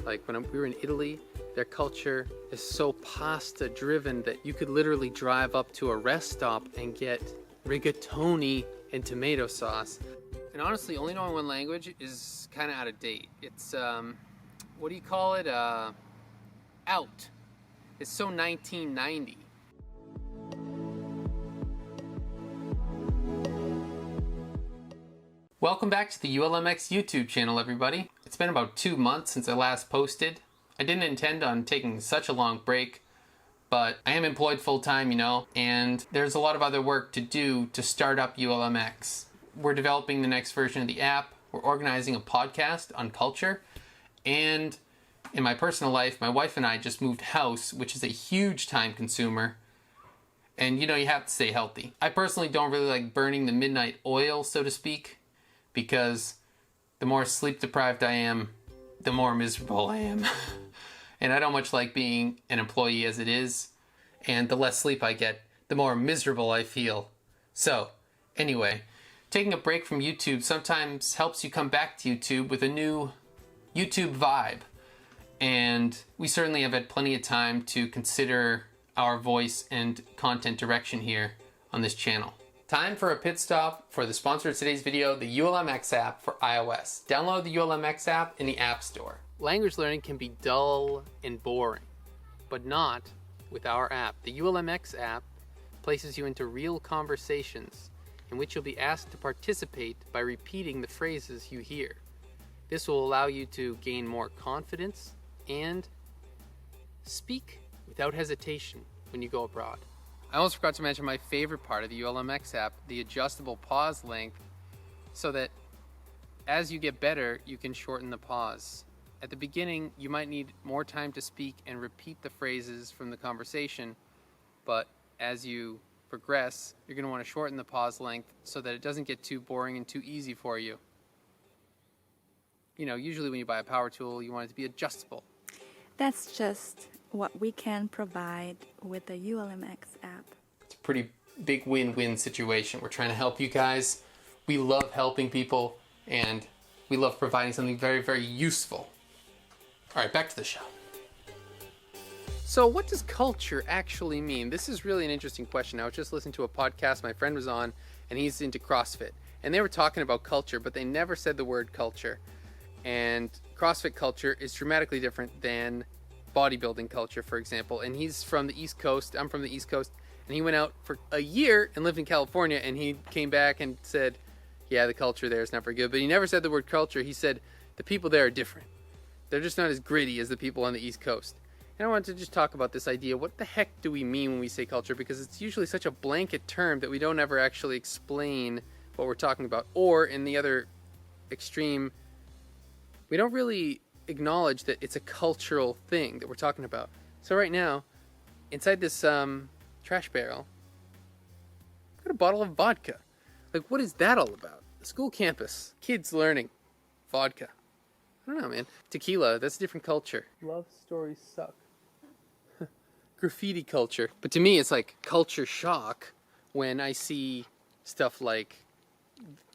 Like when we were in Italy, their culture is so pasta driven that you could literally drive up to a rest stop and get rigatoni and tomato sauce. And honestly, only knowing one language is kind of out of date. It's, what do you call it? Out. It's so 1990. Welcome back to the ULM X YouTube channel, everybody. It's been about 2 months since I last posted. I didn't intend on taking such a long break, but I am employed full-time, and there's a lot of other work to do to start up ULM X. We're developing the next version of the app, we're organizing a podcast on culture, and in my personal life, my wife and I just moved house, which is a huge time consumer. And you have to stay healthy. I personally don't really like burning the midnight oil, so to speak, because the more sleep deprived I am, the more miserable I am. And I don't much like being an employee as it is. And the less sleep I get, the more miserable I feel. So, anyway, taking a break from YouTube sometimes helps you come back to YouTube with a new YouTube vibe. And we certainly have had plenty of time to consider our voice and content direction here on this channel. Time for a pit stop for the sponsor of today's video, the ULM X app for iOS. Download the ULM X app in the App Store. Language learning can be dull and boring, but not with our app. The ULM X app places you into real conversations in which you'll be asked to participate by repeating the phrases you hear. This will allow you to gain more confidence and speak without hesitation when you go abroad. I almost forgot to mention my favorite part of the ULM X app, the adjustable pause length, so that as you get better, you can shorten the pause. At the beginning, you might need more time to speak and repeat the phrases from the conversation, but as you progress, you're going to want to shorten the pause length so that it doesn't get too boring and too easy for you. Usually when you buy a power tool, you want it to be adjustable. That's just what we can provide with the ULM X app. It's a pretty big win-win situation. We're trying to help you guys. We love helping people, and we love providing something very, very useful. All right, back to the show. So what does culture actually mean? This is really an interesting question. I was just listening to a podcast my friend was on, and he's into CrossFit. And they were talking about culture, but they never said the word culture. And CrossFit culture is dramatically different than bodybuilding culture, for example. And he's from the East Coast, I'm from the East Coast, and he went out for a year and lived in California, and he came back and said, yeah, the culture there is not very good. But he never said the word culture. He said the people there are different. They're just not as gritty as the people on the East Coast. And I wanted to just talk about this idea. What the heck do we mean when we say culture? Because it's usually such a blanket term that we don't ever actually explain what we're talking about. Or in the other extreme, we don't really acknowledge that it's a cultural thing that we're talking about. So right now, inside this trash barrel, I've got a bottle of vodka. Like, what is that all about? A school campus, kids learning, vodka. I don't know, man. Tequila, that's a different culture. Love stories suck. Graffiti culture. But to me, it's like culture shock when I see stuff like,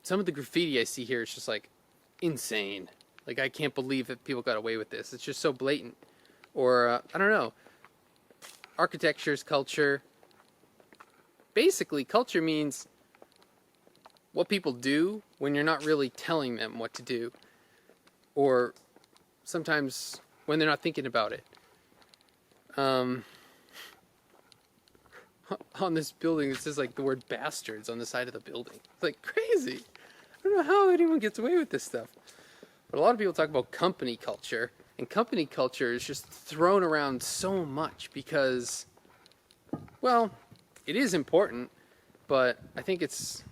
some of the graffiti I see here is just like insane. Like, I can't believe that people got away with this. It's just so blatant. Or, I don't know. Architecture's culture. Basically, culture means what people do when you're not really telling them what to do. Or sometimes when they're not thinking about it. On this building, it says, like, the word bastards on the side of the building. It's, like, crazy. I don't know how anyone gets away with this stuff. But a lot of people talk about company culture, and company culture is just thrown around so much because, well, it is important, but I think it's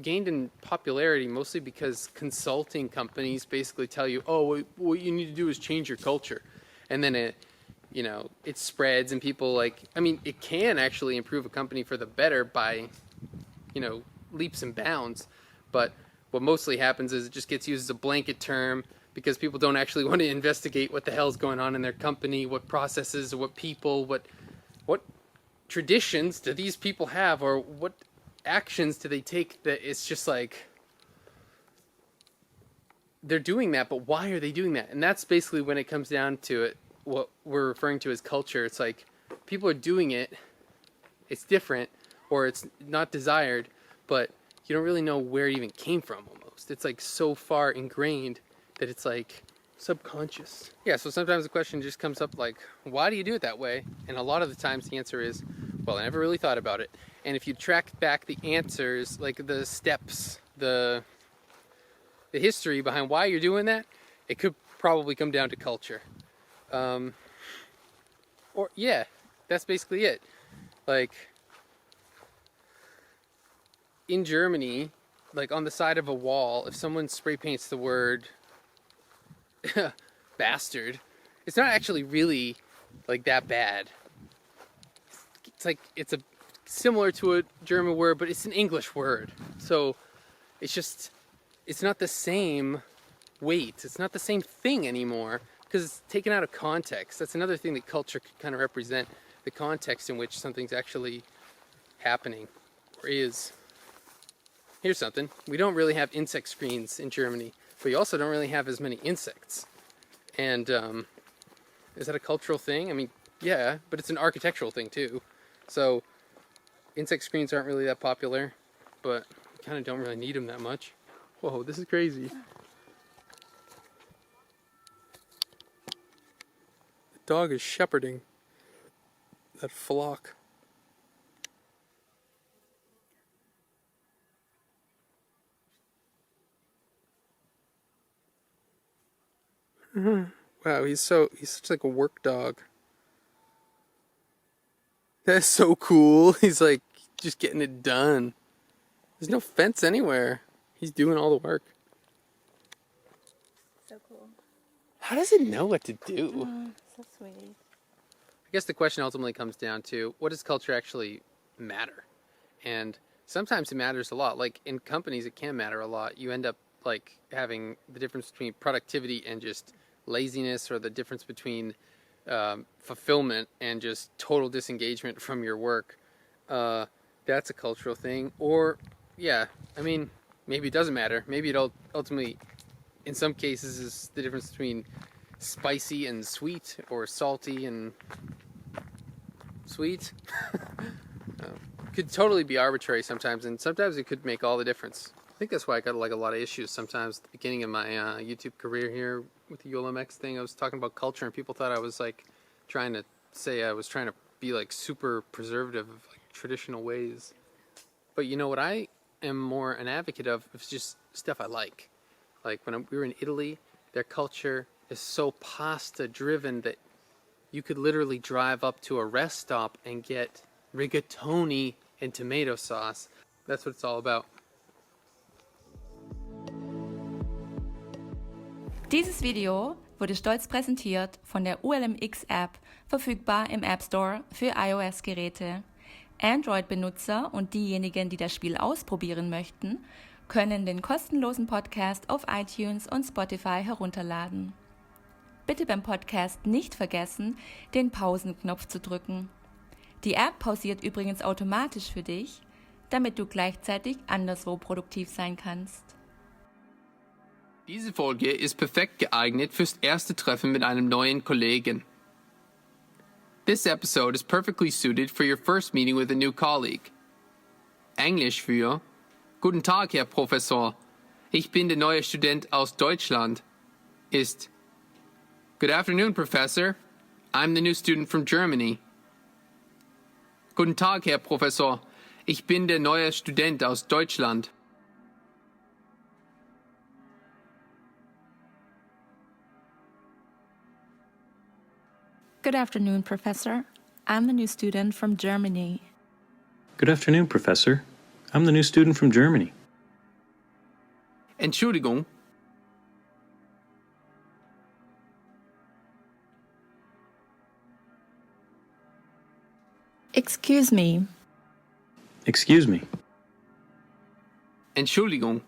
gained in popularity mostly because consulting companies basically tell you, oh, what you need to do is change your culture. And then it spreads and people it can actually improve a company for the better by, leaps and bounds, but what mostly happens is it just gets used as a blanket term because people don't actually want to investigate what the hell's going on in their company, what processes, what people, what traditions do these people have, or what actions do they take that it's just like, they're doing that, but why are they doing that? And that's basically when it comes down to it, what we're referring to as culture. It's like people are doing it, it's different, or it's not desired, but you don't really know where it even came from almost. It's like so far ingrained that it's like subconscious. Yeah, so sometimes the question just comes up like, why do you do it that way? And a lot of the times the answer is, well, I never really thought about it. And if you track back the answers, like the steps, the history behind why you're doing that, it could probably come down to culture. Or yeah, that's basically it. Like in Germany, like on the side of a wall, if someone spray paints the word bastard, it's not actually really like that bad. It's like it's a similar to a German word, but it's an English word. So it's not the same weight. It's not the same thing anymore because it's taken out of context. That's another thing that culture can kind of represent, the context in which something's actually happening or is. Here's something. We don't really have insect screens in Germany, but you also don't really have as many insects. And is that a cultural thing? I mean, yeah, but it's an architectural thing too. So insect screens aren't really that popular, but we kind of don't really need them that much. Whoa, this is crazy. The dog is shepherding that flock. Wow, he's such like a work dog. That's so cool. He's like just getting it done. There's no fence anywhere. He's doing all the work. So cool. How does it know what to do? So sweet. I guess the question ultimately comes down to, what does culture actually matter? And sometimes it matters a lot. Like in companies, it can matter a lot. You end up like having the difference between productivity and just laziness, or the difference between fulfillment and just total disengagement from your work. That's a cultural thing. Or, yeah, I mean, maybe it doesn't matter. Maybe it ultimately, in some cases, is the difference between spicy and sweet, or salty and sweet. Could totally be arbitrary sometimes, and sometimes it could make all the difference. I think that's why I got like a lot of issues sometimes at the beginning of my YouTube career here with the ULM X thing. I was talking about culture, and people thought I was like trying to say I was trying to be like super preservative of like traditional ways. But you know what I am more an advocate of is just stuff I like. Like when we were in Italy, their culture is so pasta driven that you could literally drive up to a rest stop and get rigatoni and tomato sauce. That's what it's all about. Dieses Video wurde stolz präsentiert von der ULM X App, verfügbar im App Store für iOS-Geräte. Android-Benutzer und diejenigen, die das Spiel ausprobieren möchten, können den kostenlosen Podcast auf iTunes und Spotify herunterladen. Bitte beim Podcast nicht vergessen, den Pausenknopf zu drücken. Die App pausiert übrigens automatisch für dich, damit du gleichzeitig anderswo produktiv sein kannst. Diese Folge ist perfekt geeignet fürs erste Treffen mit einem neuen Kollegen. This episode is perfectly suited for your first meeting with a new colleague. Englisch für Guten Tag, Herr Professor. Ich bin der neue Student aus Deutschland ist Good afternoon, Professor. I'm the new student from Germany. Guten Tag, Herr Professor. Ich bin der neue Student aus Deutschland. Good afternoon, Professor. I'm the new student from Germany. Good afternoon, Professor. I'm the new student from Germany. Entschuldigung. Excuse me. Excuse me. Entschuldigung.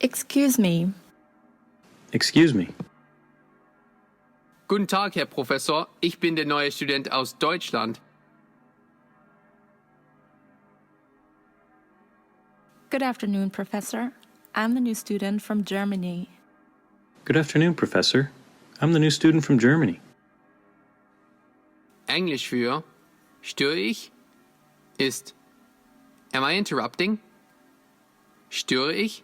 Excuse me. Excuse me. Guten Tag, Herr Professor. Ich bin der neue Student aus Deutschland. Good afternoon, Professor. I'm the new student from Germany. Good afternoon, Professor. I'm the new student from Germany. Englisch für störe ich ist am I interrupting? Störe ich?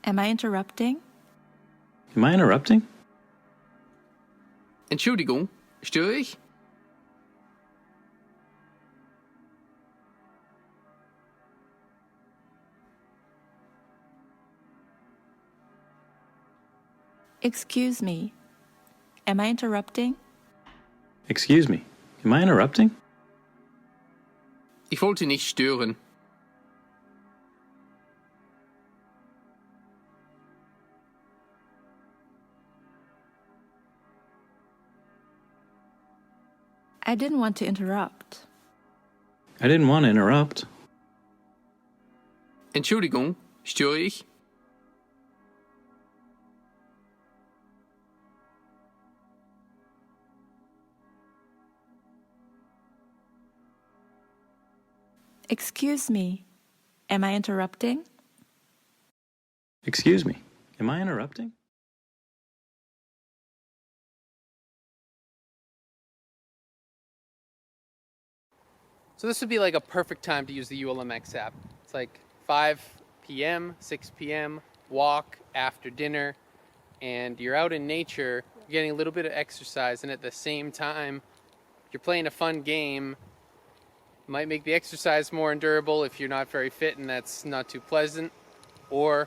Am I interrupting? Am I interrupting? Entschuldigung, störe ich? Excuse me. Am I interrupting? Excuse me. Am I interrupting? Ich wollte nicht stören. I didn't want to interrupt. I didn't want to interrupt. Entschuldigung, störe ich? Excuse me. Am I interrupting? Excuse me. Am I interrupting? So this would be like a perfect time to use the ULM X app. It's like 5 p.m., 6 p.m., walk after dinner, and you're out in nature, you're getting a little bit of exercise, and at the same time, you're playing a fun game. Might make the exercise more endurable if you're not very fit and that's not too pleasant. Or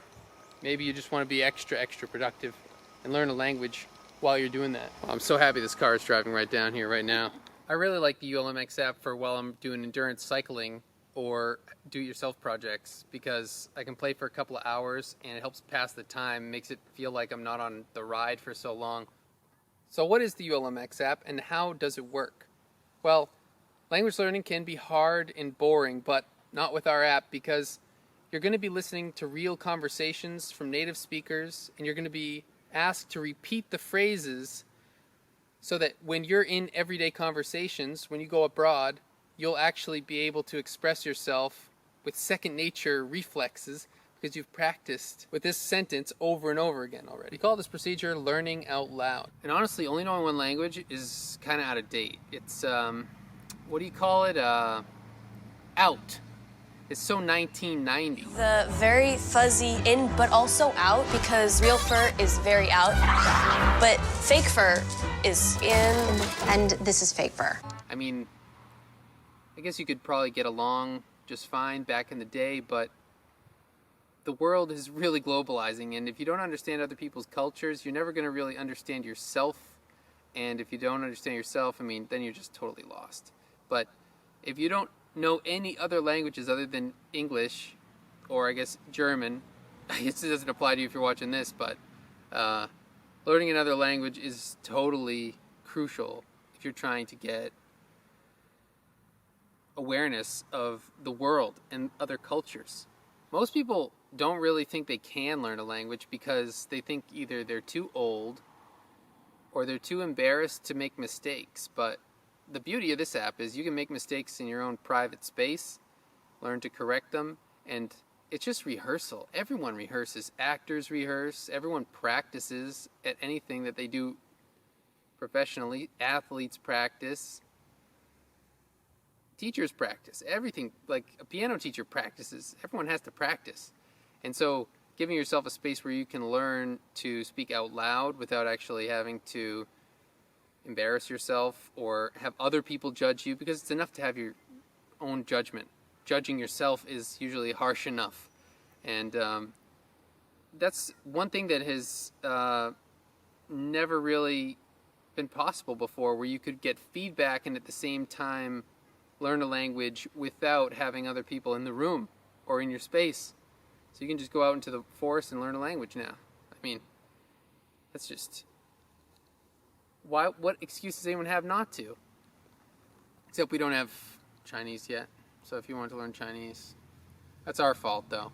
maybe you just want to be extra productive and learn a language while you're doing that. Well, I'm so happy this car is driving right down here right now. I really like the ULM X app for while I'm doing endurance cycling or do-it-yourself projects because I can play for a couple of hours and it helps pass the time, makes it feel like I'm not on the ride for so long. So what is the ULM X app and how does it work? Well, language learning can be hard and boring, but not with our app because you're going to be listening to real conversations from native speakers and you're going to be asked to repeat the phrases so that when you're in everyday conversations, when you go abroad, you'll actually be able to express yourself with second nature reflexes because you've practiced with this sentence over and over again already. We call this procedure learning out loud. And honestly, only knowing one language is kind of out of date. It's, what do you call it? Out. It's so 1990. The very fuzzy in but also out because real fur is very out, but fake fur is in, and this is fake fur. I mean, I guess you could probably get along just fine back in the day, but the world is really globalizing, and if you don't understand other people's cultures, you're never going to really understand yourself, and if you don't understand yourself, I mean, then you're just totally lost. But if you don't know any other languages other than English, or I guess German, I guess it doesn't apply to you if you're watching this, but learning another language is totally crucial if you're trying to get awareness of the world and other cultures. Most people don't really think they can learn a language because they think either they're too old or they're too embarrassed to make mistakes, but the beauty of this app is you can make mistakes in your own private space, learn to correct them, and it's just rehearsal. Everyone rehearses. Actors rehearse. Everyone practices at anything that they do professionally. Athletes practice. Teachers practice. Everything, like a piano teacher practices. Everyone has to practice. And so giving yourself a space where you can learn to speak out loud without actually having to embarrass yourself or have other people judge you, because it's enough to have your own judgment. Judging yourself is usually harsh enough. And that's one thing that has never really been possible before, where you could get feedback and at the same time learn a language without having other people in the room or in your space. So you can just go out into the forest and learn a language now. I mean, that's just... What excuse does anyone have not to? Except we don't have Chinese yet. So if you want to learn Chinese, that's our fault though.